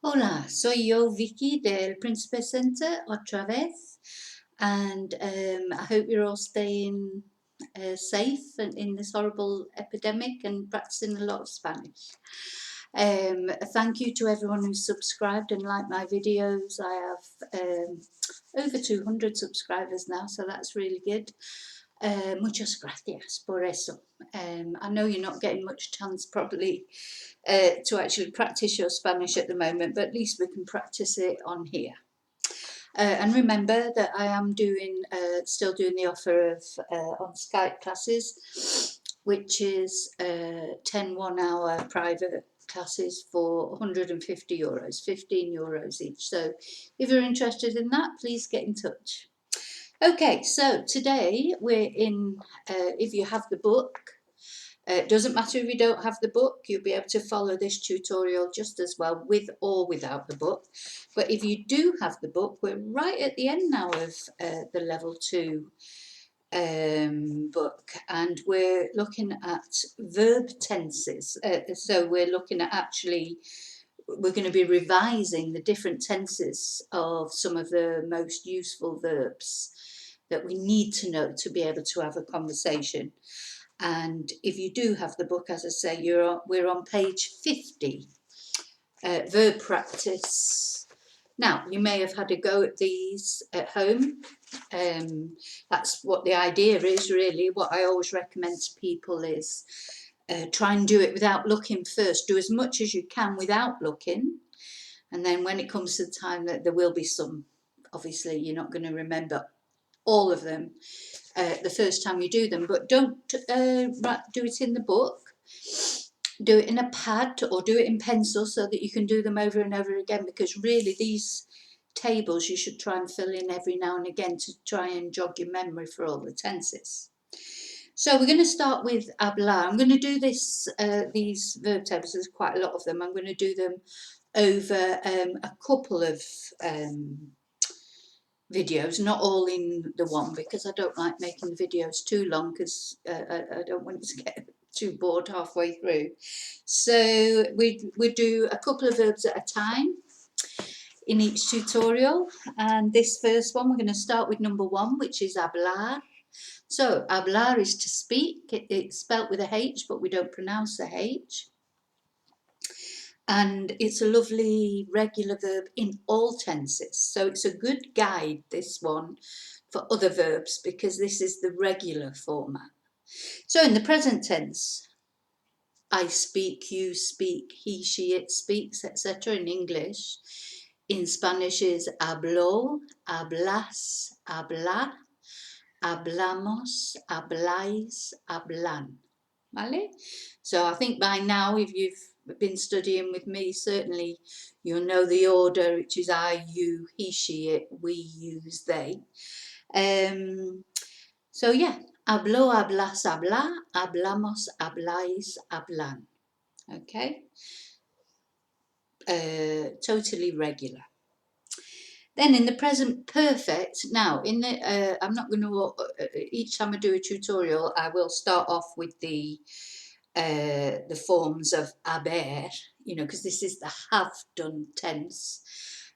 Hola, soy yo, Vicky, del Príncipe Center, otra vez, and I hope you're all staying safe in this horrible epidemic and practicing a lot of Spanish. Thank you to everyone who subscribed and liked my videos. I have over 200 subscribers now, so that's really good. Muchas gracias por eso. I know you're not getting much chance probably to actually practice your Spanish at the moment, but at least we can practice it on here. And remember that I am still doing the offer of on Skype classes, which is 10 1-hour private classes for €150, €15 each. So if you're interested in that, please get in touch. Okay, so today we're in, if you have the book, it doesn't matter if you don't have the book, you'll be able to follow this tutorial just as well with or without the book. But if you do have the book, we're right at the end now of the level 2 book, and we're looking at verb tenses. So we're looking at we're going to be revising the different tenses of some of the most useful verbs that we need to know to be able to have a conversation. And if you do have the book, as I say, we're on page 50, verb practice. Now, you may have had a go at these at home. That's what the idea is, really. What I always recommend to people is try and do it without looking first. Do as much as you can without looking. And then when it comes to the time that there will be some, obviously you're not going to remember all of them the first time you do them, but don't do it in the book. Do it in a pad or do it in pencil so that you can do them over and over again, because really these tables you should try and fill in every now and again to try and jog your memory for all the tenses. So we're going to start with hablar. I'm going to do these verb tables, there's quite a lot of them. I'm going to do them over a couple of videos, not all in the one, because I don't like making the videos too long, because I don't want it to get too bored halfway through. So we do a couple of verbs at a time in each tutorial, and this first one we're going to start with number 1, which is hablar. So hablar is to speak. It's spelt with a H, but we don't pronounce the H. And it's a lovely regular verb in all tenses. So it's a good guide, this one, for other verbs, because this is the regular format. So in the present tense, I speak, you speak, he, she, it speaks, etc. in English. In Spanish is hablo, hablas, habla, hablamos, habláis, hablan. Vale? So I think by now, if you've been studying with me, certainly you'll know the order, which is I, you, he, she, it, we, use, they. So yeah, hablo, hablas, habla, hablamos, habláis, hablan. Okay? Totally regular. Then in the present perfect, now in the I'm not going to each time I do a tutorial I will start off with the forms of haber, because this is the have done tense.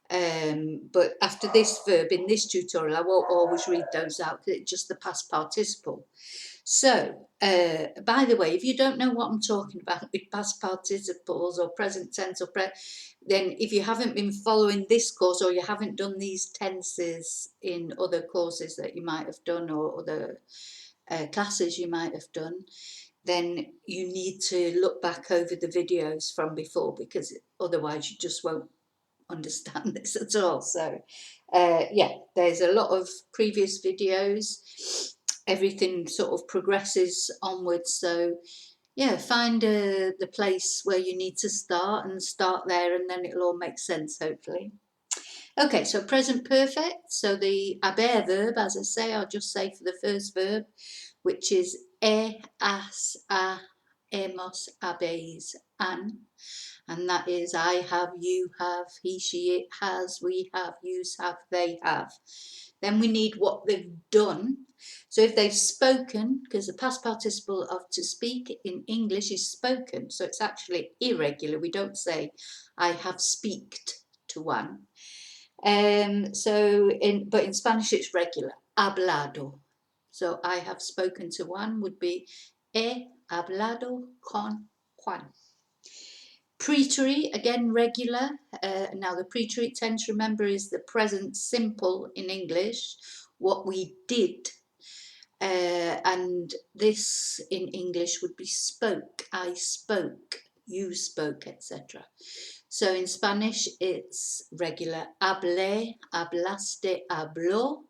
But after this verb in this tutorial I won't always read those out, because it's just the past participle. So, by the way, if you don't know what I'm talking about with past participles or present tense then if you haven't been following this course, or you haven't done these tenses in other courses that you might have done, or other classes you might have done, then you need to look back over the videos from before, because otherwise you just won't understand this at all. So yeah, there's a lot of previous videos. Everything sort of progresses onwards, so yeah, find the place where you need to start and start there, and then it'll all make sense, hopefully. Okay, so present perfect. So the haber verb, as I say, I'll just say for the first verb, which is has, a, hemos, habéis, han. And that is I have, you have, he, she, it has, we have, yous have, they have. Then we need what they've done. So if they've spoken, because the past participle of to speak in English is spoken, so it's actually irregular. We don't say I have speaked. to one. But in Spanish it's regular, hablado. So I have spoken to one would be he hablado con Juan. Preterite, again regular. Now the preterite tense, remember, is the present simple in English, what we did. And this in English would be spoke, I spoke, you spoke, etc. So in Spanish it's regular, hablé, hablaste, habló,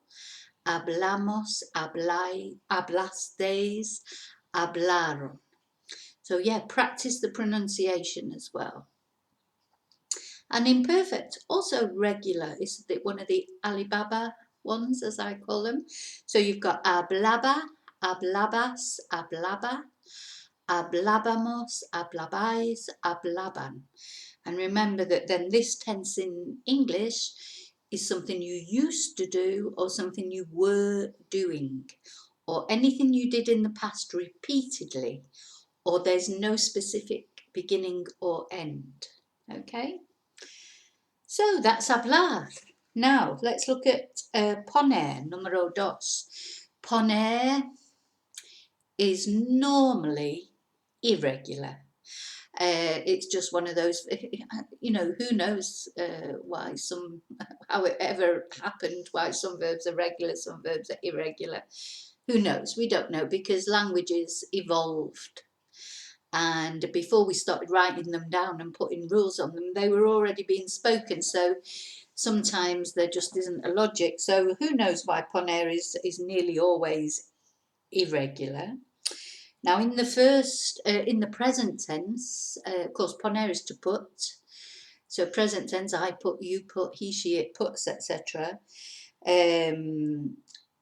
hablamos, hablasteis, hablaron. So yeah, practice the pronunciation as well. And imperfect, also regular, is one of the Alibaba ones, as I call them. So you've got hablaba, hablabas, hablaba, hablábamos, hablabais, hablaban. And remember that then this tense in English is something you used to do or something you were doing, or anything you did in the past repeatedly, or there's no specific beginning or end. Okay? So that's hablar. Now let's look at poner, número dos. Poner is normally irregular. It's just one of those, you know, who knows how it ever happened, why some verbs are regular, some verbs are irregular. Who knows? We don't know, because languages evolved. And before we started writing them down and putting rules on them, they were already being spoken. So sometimes there just isn't a logic. So who knows why poner is nearly always irregular. Now in the present tense, of course, poner is to put. So present tense, I put, you put, he, she, it puts, etc.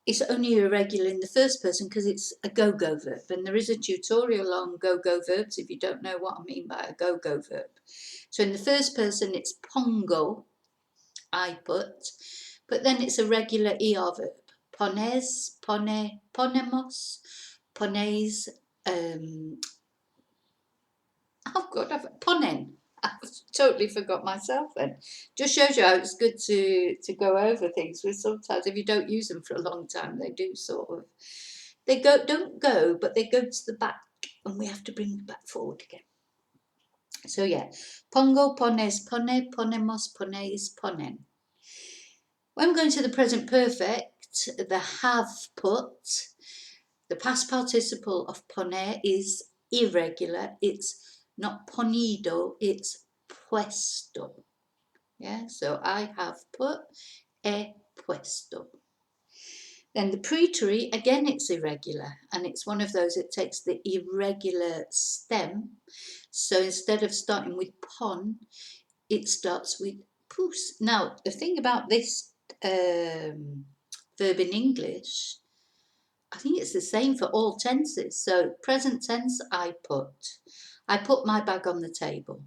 It's only irregular in the first person because it's a go-go verb, and there is a tutorial on go-go verbs if you don't know what I mean by a go-go verb. So in the first person it's pongo, I put, but then it's a regular ER verb. Pones, pone, ponemos, pones, ponen. I've totally forgot myself then. Just shows you how it's good to go over things, because sometimes if you don't use them for a long time, they do sort of, don't go, but they go to the back, and we have to bring them back forward again. So yeah, pongo, pones, pone, ponemos, pones, ponen. When we're going to the present perfect, the have put, the past participle of poner is irregular. It's not ponido, it's puesto. Yeah, so I have put, he puesto. Then the preterite, again, it's irregular, and it's one of those that takes the irregular stem. So instead of starting with pon, it starts with pus. Now, the thing about this verb in English, I think it's the same for all tenses. So present tense, I put my bag on the table.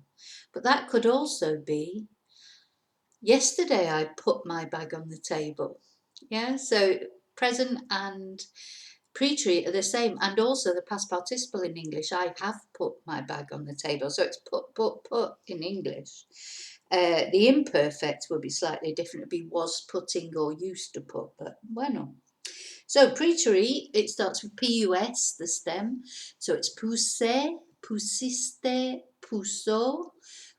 But that could also be, yesterday I put my bag on the table. Yeah, so present and preterite are the same, and also the past participle in English, I have put my bag on the table. So it's put in English. The imperfect will be slightly different. It'd be was putting or used to put, but bueno. So preterite, it starts with pus, the stem. So it's puse, pusiste, puso,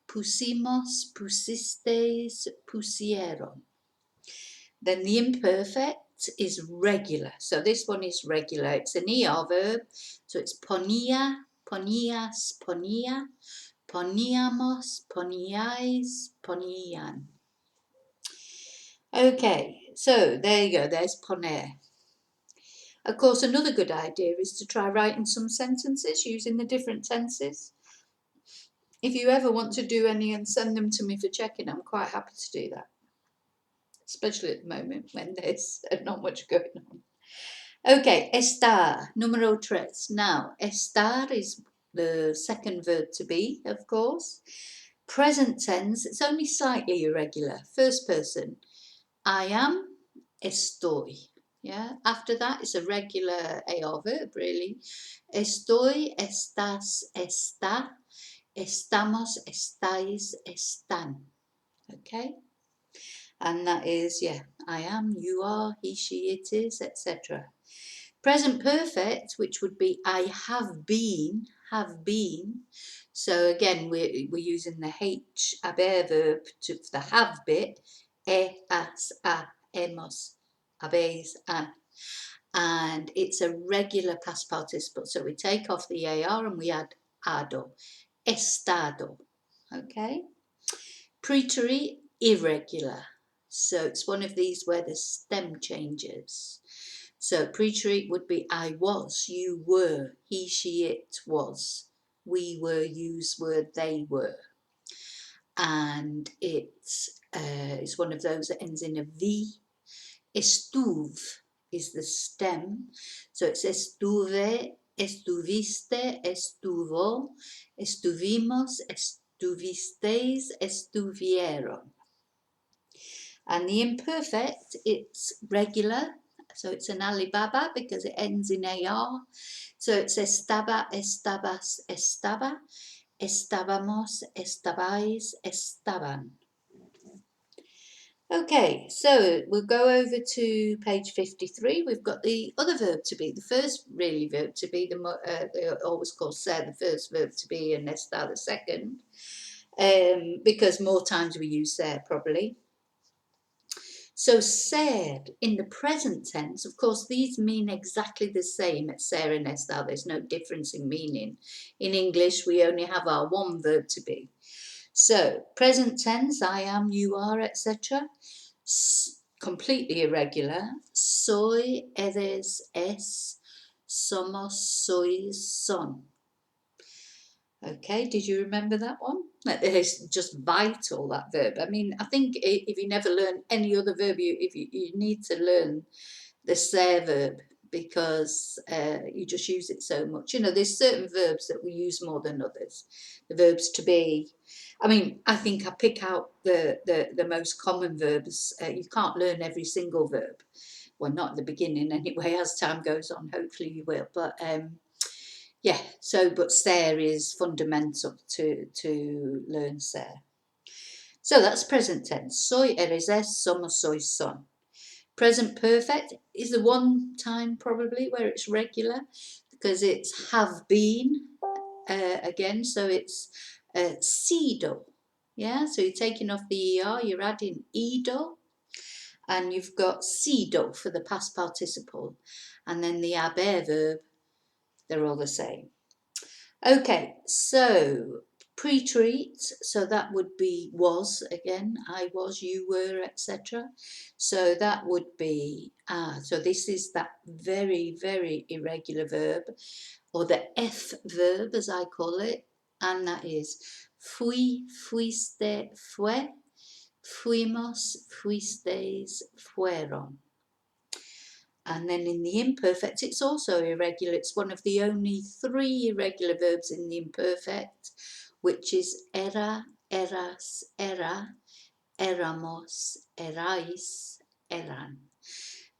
pusimos, pusisteis, pusieron. Then the imperfect is regular. So this one is regular. It's an ER verb. So it's ponía, ponías, ponía, poníamos, poníais, ponían. Okay, so there you go. There's poner. Of course, another good idea is to try writing some sentences using the different tenses. If you ever want to do any and send them to me for checking, I'm quite happy to do that, especially at the moment when there's not much going on. Okay, estar, número tres. Now, estar is the second verb to be, of course. Present tense, it's only slightly irregular. First person, I am, estoy. Yeah, after that it's a regular AR verb, really. Estoy, estás, está, estamos, estáis, están. Okay. And that is, yeah, I am, you are, he, she, it is, etc. Present perfect, which would be I have been, have been. So again, we're using the H, haber verb for the have bit. Has, hemos, habéis, han. And it's a regular past participle. So we take off the AR and we add ado, estado. Okay? Preterite, irregular. So it's one of these where the stem changes. So preterite would be I was, you were, he, she, it was, we were, yous were, they were. And it's one of those that ends in a V. Estuve is the stem. So it's estuve, estuviste, estuvo, estuvimos, estuvisteis, estuvieron. And the imperfect, it's regular. So it's an Alibaba because it ends in AR. So it's estaba, estabas, estaba, estábamos, estabais, estaban. Okay, so we'll go over to page 53. We've got the other verb to be, the first really verb to be, they always call ser the first verb to be and estar the second, because more times we use ser probably. So ser in the present tense, of course, these mean exactly the same at ser and estar. There's no difference in meaning. In English, we only have our one verb to be. So present tense, I am, you are, etc. Completely irregular. Soy, eres, es, somos, sois, son. Okay, did you remember that one? It's just vital, that verb. I mean, I think if you never learn any other verb, you need to learn the ser verb because you just use it so much. You know, there's certain verbs that we use more than others. The verbs to be. I mean, I think I pick out the most common verbs. You can't learn every single verb. Well, not at the beginning anyway. As time goes on, hopefully you will. But yeah, so but ser is fundamental to learn ser. So that's present tense. Soy, eres, es, somos, sois, son. Present perfect is the one time probably where it's regular because it's have been again. So it's sido. Yeah, so you're taking off the ER, you're adding ido, and you've got sido for the past participle, and then the haber verb, they're all the same. Okay, so preterite, so that would be was again, I was, you were, etc. So that would be, so this is that very, very irregular verb, or the F verb as I call it, and that is fui, fuiste, fue, fuimos, fuisteis, fueron. And then in the imperfect, it's also irregular. It's one of the only 3 irregular verbs in the imperfect, which is era, eras, era, éramos, erais, eran.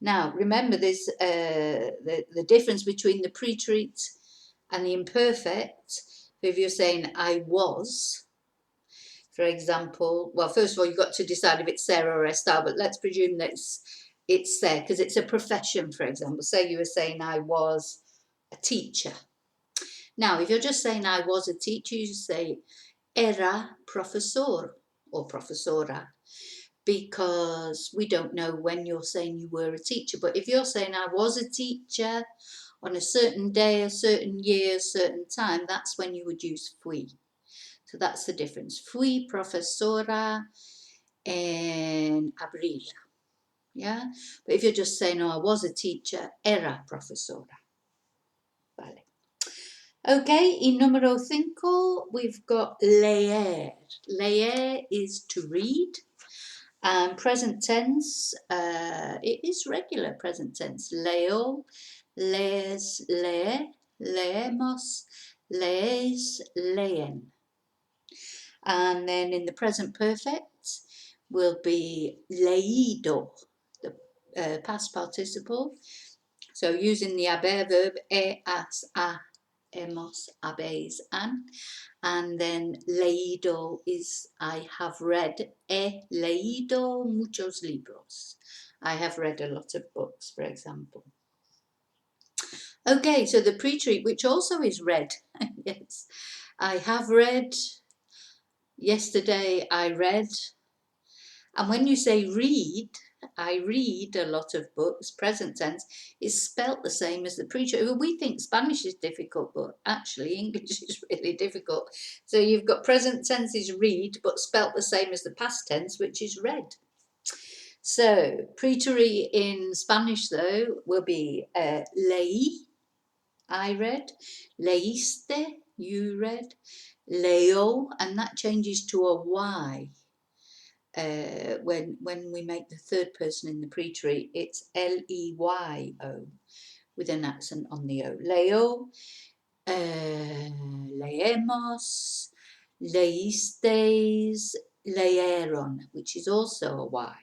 Now, remember there's the difference between the preterite and the imperfect. If you're saying I was, for example, well, first of all, you've got to decide if it's Sarah or Estelle, but let's presume that it's there because it's a profession, for example. Say you were saying I was a teacher. Now, if you're just saying I was a teacher, you say era profesor or profesora, because we don't know when you're saying you were a teacher. But if you're saying I was a teacher on a certain day, a certain year, a certain time, that's when you would use fui. So that's the difference. Fui profesora en abril. Yeah, but if you're just saying, oh, I was a teacher, era profesora. Vale. Okay, in número 5, we've got leer. Leer is to read. And present tense, it is regular present tense. Leo, lees, lee, leemos, lees, leen. And then in the present perfect will be leído, the past participle. So using the haber verb, as, a, hemos, habéis, and then leído is I have read. He leído muchos libros. I have read a lot of books, for example. Okay, so the preterite, which also is read. Yes, I have read. Yesterday I read. And when you say read, I read a lot of books, present tense, is spelt the same as the preterite. We think Spanish is difficult, but actually English is really difficult. So you've got present tense is read, but spelt the same as the past tense, which is read. So preterite in Spanish, though, will be leí, I read, leíste, you read, leo, and that changes to a Y. When we make the third person in the preterite, it's L-E-Y-O with an accent on the O. Leo, leemos, leísteis, leeron, which is also a Y.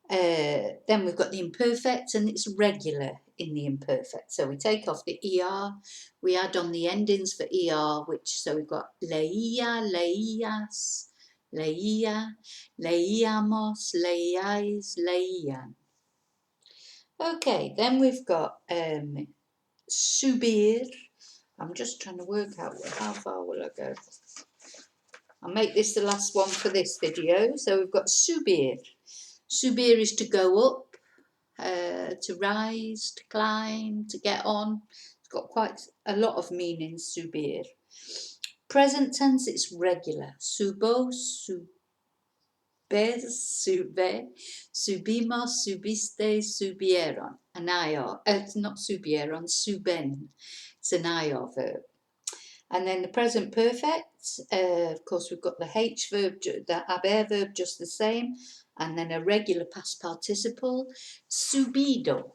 Then we've got the imperfect, and it's regular in the imperfect. So we take off the ER, we add on the endings for ER, so we've got leía, leías, leía, leíamos, leíais, leían. Okay, then we've got subir. I'm just trying to work out how far will I go. I'll make this the last one for this video. So we've got subir. Subir is to go up, to rise, to climb, to get on. It's got quite a lot of meanings, subir. Present tense, it's regular. Subo, subes, sube, subimos, subiste, subieron. An IR. It's not subieron, suben. It's an IR verb. And then the present perfect, of course, we've got the H verb, the haber verb, just the same. And then a regular past participle, subido.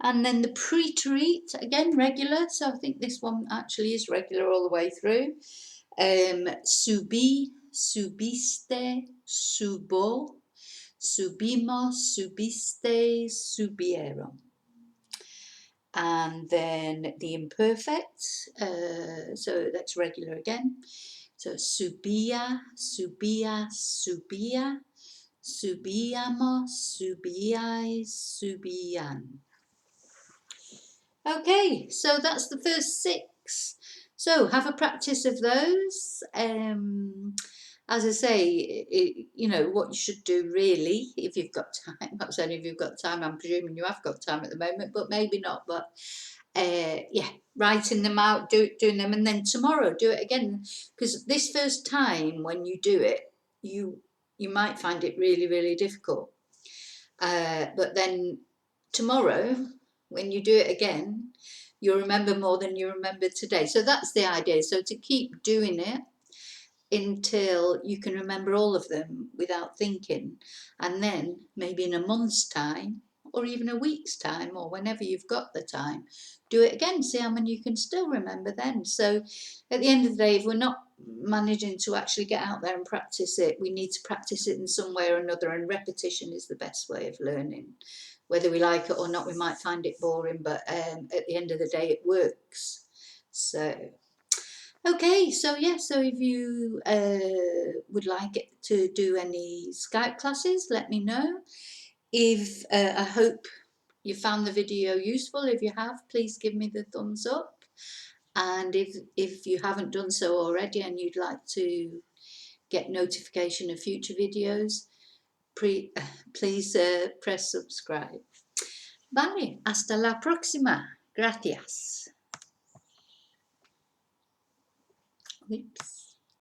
And then the preterite, again, regular. So I think this one actually is regular all the way through. Subí, subiste, subo, subimos, subisteis, subieron. And then the imperfect, so that's regular again. So subía, subías, subía, subíamos, subíais, subían. Okay, so that's the first 6. So have a practice of those. As I say, you know, what you should do really, if you've got time, not saying if you've got time, I'm presuming you have got time at the moment, but maybe not, but yeah, writing them out, doing them, and then tomorrow do it again, because this first time when you do it, you might find it really, really difficult. But then tomorrow, when you do it again, you'll remember more than you remember today. So that's the idea. So to keep doing it until you can remember all of them without thinking. And then maybe in a month's time, or even a week's time, or whenever you've got the time, do it again, see how many you can still remember then. So at the end of the day, if we're not managing to actually get out there and practice it, we need to practice it in some way or another, and repetition is the best way of learning. Whether we like it or not, we might find it boring, but at the end of the day, it works. So okay, so yeah, so if you would like to do any Skype classes, let me know. If I hope you found the video useful. If you have, please give me the thumbs up. And if you haven't done so already and you'd like to get notification of future videos, please press subscribe. Vale, hasta la próxima. Gracias. Oops.